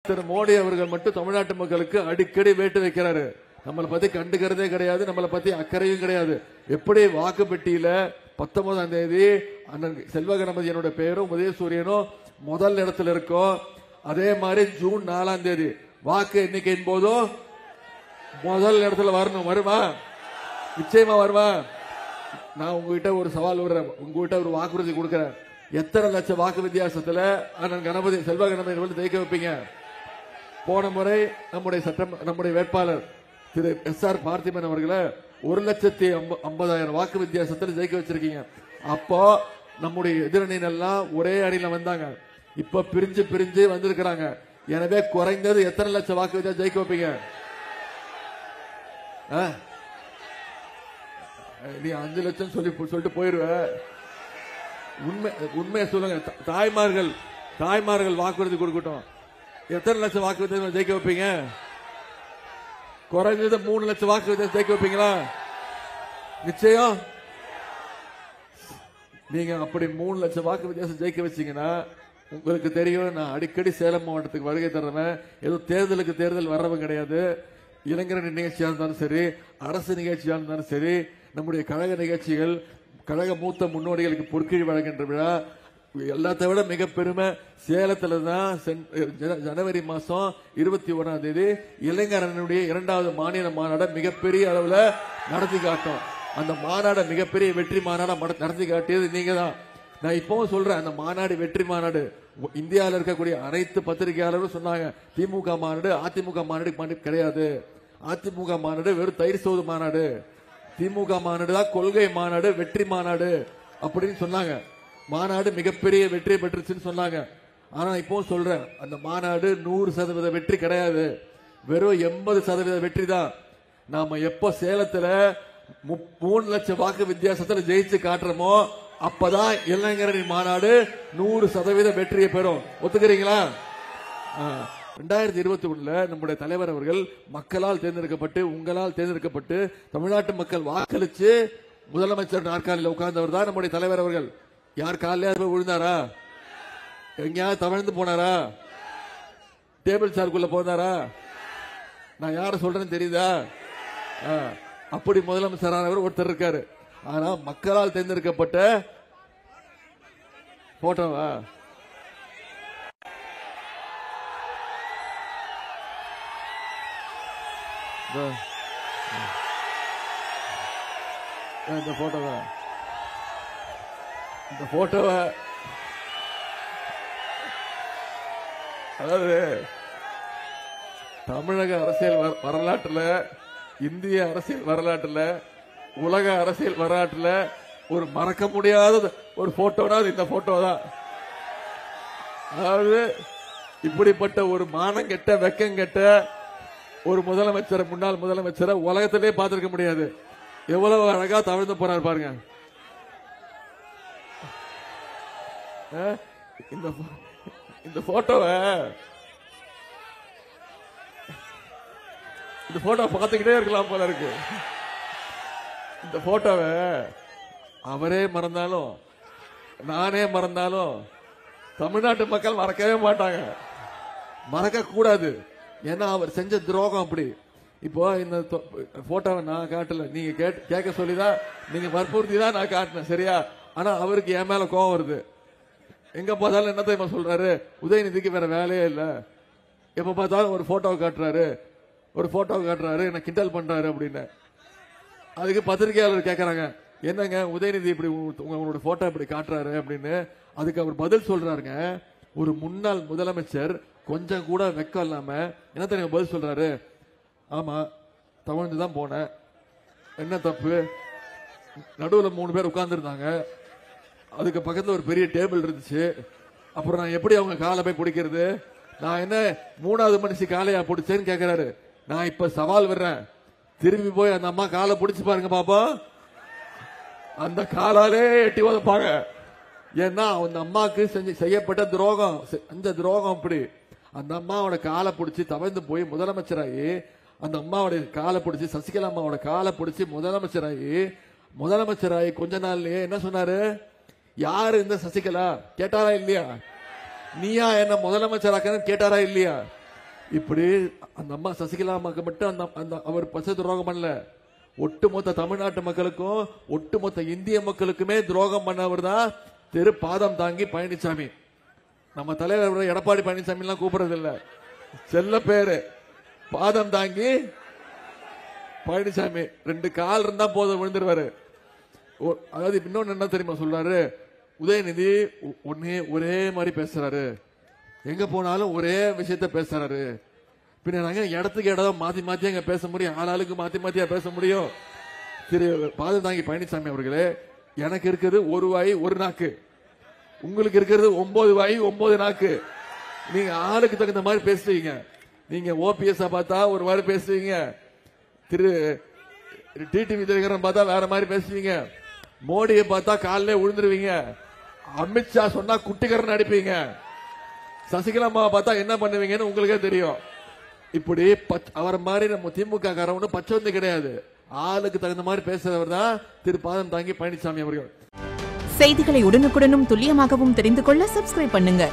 திரு மோடி அவர்கள் மட்டும் தமிழ்நாட்டு மக்களுக்கு அடிக்கடி வேட்டு வைக்கிறாரு. நம்மளை பத்தி கண்டுக்கிறதே கிடையாது, நம்மளை பத்தி அக்கறையும் கிடையாது. எப்படி வாக்கு பெட்டியில 19ஆம் தேதி அண்ணன் செல்வ கணபதியனோட பெயரும் உதயசூரியனும் முதல் இடத்துல இருக்கும், அதே மாதிரி ஜூன் 4ஆம் தேதி வாக்கு எண்ணிக்கையின் போதும் முதல் இடத்துல வரணும். வருமா? நிச்சயமா வருமா? நான் உங்ககிட்ட ஒரு சவால் விடுறேன், உங்ககிட்ட ஒரு வாக்குறுதி கொடுக்கிறேன். எத்தனை லட்சம் வாக்கு வித்தியாசத்துல அண்ணன் கணபதி செல்வ கணபதி ஜெயிக்க வைப்பீங்க? போன முறை நம்முடைய வேட்பாளர் திரு எஸ்.ஆர். பார்த்திபன் அவர்களை 1,50,000 வாக்கு வித்தியாசத்தில் ஜெயிக்க வச்சிருக்கீங்க. அப்போ நம்முடைய எதிரணியினெல்லாம் ஒரே அணியில வந்தாங்க, இப்ப பிரிஞ்சு பிரிஞ்சு வந்திருக்கிறாங்க. எனவே குறைந்தது எத்தனை லட்சம் வாக்கு வித்தியாசம் ஜெயிக்க வைப்பீங்க? நீ 5 லட்சம் சொல்லிட்டு போயிருவ. உண்மையை சொல்லுங்க. தாய்மார்கள் வாக்குறுதி கொடுக்கட்டும். எத்தனை லட்சம் வாக்கு வித்தியாசம் ஜெயிக்க வைப்பீங்க? குறைஞ்சது 3 லட்சம் வாக்கு வித்தியாசம் ஜெயிக்க வைப்பீங்களா? நிச்சயம். நீங்க அப்படி 3 லட்சம் வாக்கு வித்தியாசம் ஜெயிக்க வச்சீங்கன்னா உங்களுக்கு தெரியும், நான் அடிக்கடி சேலம் மாவட்டத்துக்கு வருகை தர்றேன். ஏதோ தேர்தல் வர்றவங்க கிடையாது. இளைஞர் நிகழ்ச்சியா இருந்தாலும் சரி, அரசு நிகழ்ச்சியா இருந்தாலும் சரி, நம்முடைய கழக நிகழ்ச்சிகள், கழக மூத்த முன்னோடிகளுக்கு பொற்கிழி வழங்குகின்ற விழா, எல்லாத்தை விட மிக பெருமை சேலத்துல தான் ஜனவரி மாசம் 21ஆம் தேதி இளைஞரனுடைய 2வது மாநில மாநாட மிகப்பெரிய அளவுல நடத்தி காட்டும். அந்த மாநாட மிகப்பெரிய வெற்றி மாநாட நடத்தி காட்டியது நீங்க தான். நான் இப்பவும் சொல்றேன், அந்த மாநாடு வெற்றி மாநாடு. இந்தியாவில் இருக்கக்கூடிய அனைத்து பத்திரிகையாளரும் சொன்னாங்க, திமுக மாநாடு அதிமுக மாநாடு கிடையாது, அதிமுக மாநாடு வெறும் தயிர் சோறு மாநாடு, திமுக மாநாடு தான் கொள்கை மாநாடு, வெற்றி மாநாடு அப்படின்னு சொன்னாங்க. மாநாடு மிகப்பெரிய வெற்றி பெற்றுச்சுன்னு சொன்னாங்க. ஆனா இப்போ சொல்றேன், அந்த மாநாடு 100% வெற்றி கிடையாது, வெறும் 80% வெற்றி தான். நாம எப்ப சேலத்துல 3 லட்சம் வாக்கு வித்தியாசத்துல ஜெயிச்சு காட்டுறோமோ அப்பதான் இளைஞரின் மாநாடு 100% வெற்றியை பெறும். ஒத்துக்கிறீங்களா? 2021 நம்முடைய தலைவர் அவர்கள் மக்களால் தேர்ந்தெடுக்கப்பட்டு, உங்களால் தேர்ந்தெடுக்கப்பட்டு, தமிழ்நாட்டு மக்கள் வாக்களிச்சு முதலமைச்சர் நாற்காலியில் உட்கார்ந்தவர் தான் நம்முடைய தலைவர் அவர்கள். யார் காலையில போய் விழுந்தாரா? எங்கேயாவது தவழ்ந்து போனாரா? டேபிள் சார்க்குள்ள போனாரா? நான் யார சொல்றேன்னு தெரியுதா? அப்படி முதலமைச்சரானவர் ஒருத்தர் இருக்காரு. ஆனா மக்களால் தேர்ந்தெடுக்கப்பட்ட போட்டோவா? இந்த போட்டோவா? இந்த போட்டோவை அதாவது தமிழக அரசியல் வரலாற்றுல, இந்திய அரசியல் வரலாற்றுல, உலக அரசியல் வரலாற்றுல ஒரு மறக்க முடியாத ஒரு போட்டோனா இந்த போட்டோ தான். அதாவது இப்படிப்பட்ட ஒரு மானம் கெட்ட வெக்கம் கெட்ட ஒரு முதலமைச்சர், முன்னாள் முதலமைச்சரை உலகத்திலே பார்த்திருக்க முடியாது. எவ்வளவு அழகா தவிர்த்து போறாரு பாருங்க. இந்த போட்டோவை பார்த்துக்கிட்டே இருக்கலாம் போல இருக்கு. இந்த போட்டோவை அவரே மறந்தாலும் நானே மறந்தாலும் தமிழ்நாட்டு மக்கள் மறக்கவே மாட்டாங்க, மறக்க கூடாது. ஏன்னா அவர் செஞ்ச துரோகம் அப்படி. இப்போ இந்த போட்டோவை நான் காட்டல, நீங்க கேட்க சொல்லிதான், நீங்க வற்புறுத்தி தான் நான் காட்டினேன், சரியா? ஆனா அவருக்கு என் மேல கோவம் வருது. எங்க பார்த்தாலும் என்ன தெரியுமா சொல்றாரு? உதயநிதிக்கு வேற வேலையே இல்ல, எப்ப பார்த்தாலும் ஒரு போட்டோவை காட்டுறாரு, என்ன கிண்டல் பண்றாரு அப்படின்னு. அதுக்கு பத்திரிகையாளர் கேட்கறாங்க, என்னங்க உதயநிதி இப்படி உங்களோட போட்டோ இப்படி காட்டுறாரு அப்படின்னு. அதுக்கு அவர் பதில் சொல்றாருங்க, ஒரு முன்னாள் முதலமைச்சர் கொஞ்சம் கூட வெக்கம் இல்லாம என்ன தெரியுமா பதில் சொல்றாரு? ஆமா, தவழ்ந்துதான் போனேன், என்ன தப்பு? நடுவில் 3 பேர் உட்கார்ந்து இருந்தாங்க, அதுக்கு பக்கத்துல ஒரு பெரிய டேபிள் இருந்துச்சு, அப்புறம் நான் எப்படி அவங்க காலை போய் பிடிக்கிறது? நான் என்ன 3வது மனுஷி காலையா பிடிச்சேன்னு கேட்கிறாரு. நான் இப்ப சவால் விடுறேன், திரும்பி போய் அந்த அம்மா காலை பிடிச்சு பாருங்க பாப்பா, அந்த காலாலே எட்டி உதப்பாங்க. ஏன்னா அந்த அம்மாக்கு செய்யப்பட்ட துரோகம், அந்த துரோகம் அப்படி. அந்த அம்மாவோட காலை பிடிச்சி தவழ்ந்து போய் முதலமைச்சராகி, அந்த அம்மாவுடைய காலை பிடிச்சி, சசிகலா அம்மாவோட காலை பிடிச்சி முதலமைச்சராகி கொஞ்ச நாள்லயே என்ன சொன்னாரு? யாரு இந்த சசிகலா கேட்டாரா இல்லையா? நீயா என்ன முதலமைச்சராக்க கேட்டாரா இல்லையா? இப்படி அந்த அம்மா சசிகலா அம்மாக்கு மட்டும் அந்த அவர் பச துரோகம் பண்ணல, ஒட்டுமொத்த தமிழ்நாட்டு மக்களுக்கும் ஒட்டுமொத்த இந்திய மக்களுக்குமே துரோகம் பண்ணவர் தான் திரு பாதம் தாங்கி பழனிசாமி. நம்ம தலைவர் எடப்பாடி பழனிசாமி எல்லாம் கூப்பிடுறது இல்ல, செல்ல பேரு பாதம் தாங்கி பழனிசாமி. 2 கால் இருந்தா போதும் விழுந்துருவாரு. அதாவது இன்னொன்னு என்ன தெரியுமா சொல்றாரு, உதயநிதி ஒரே மாதிரி பேசுறாரு, எங்க போனாலும் ஒரே விஷயத்த பேசுறாரு. பின்ன நாங்க இடத்துக்கு இடம் மாத்தி மாத்தி அங்க பேச முடியும், ஆளாளுக்கு மாத்தி மாத்தியா பேச முடியும்? திரு பாதம் தாங்கி பழனிசாமி அவர்களே, எனக்கு இருக்கிறது ஒரு வாய் ஒரு நாக்கு, உங்களுக்கு இருக்கிறது 9 வாய் 9 நாக்கு. நீங்க ஆளுக்கு தகுந்த மாதிரி பேசுவீங்க. நீங்க ஓபிஎஸ் பார்த்தா ஒரு மாதிரி பேசுவீங்க, திரு டிடிவி தினகரன் பார்த்தா வேற மாதிரி பேசுவீங்க, மோடியை பார்த்தா காலிலே விழுந்துருவீங்க, அமித்ஷா சொன்னா குட்டிகரன் அடிப்பீங்க, சசிகலா அம்மாவை பார்த்தா என்ன பண்ணுவீங்கன்னு உங்களுக்கே தெரியும். இப்படி அவர் மாதிரி நம்ம திமுக காரவனும் பச்சை கிடையாது, ஆளுக்கு தகுந்த மாதிரி பேசுறவர் தான் திரு பாதம் தாங்கி பழனிசாமி அவர்கள். செய்திகளை உடனுக்குடனும் துல்லியமாகவும் தெரிந்து கொள்ள சப்ஸ்கிரைப் பண்ணுங்க.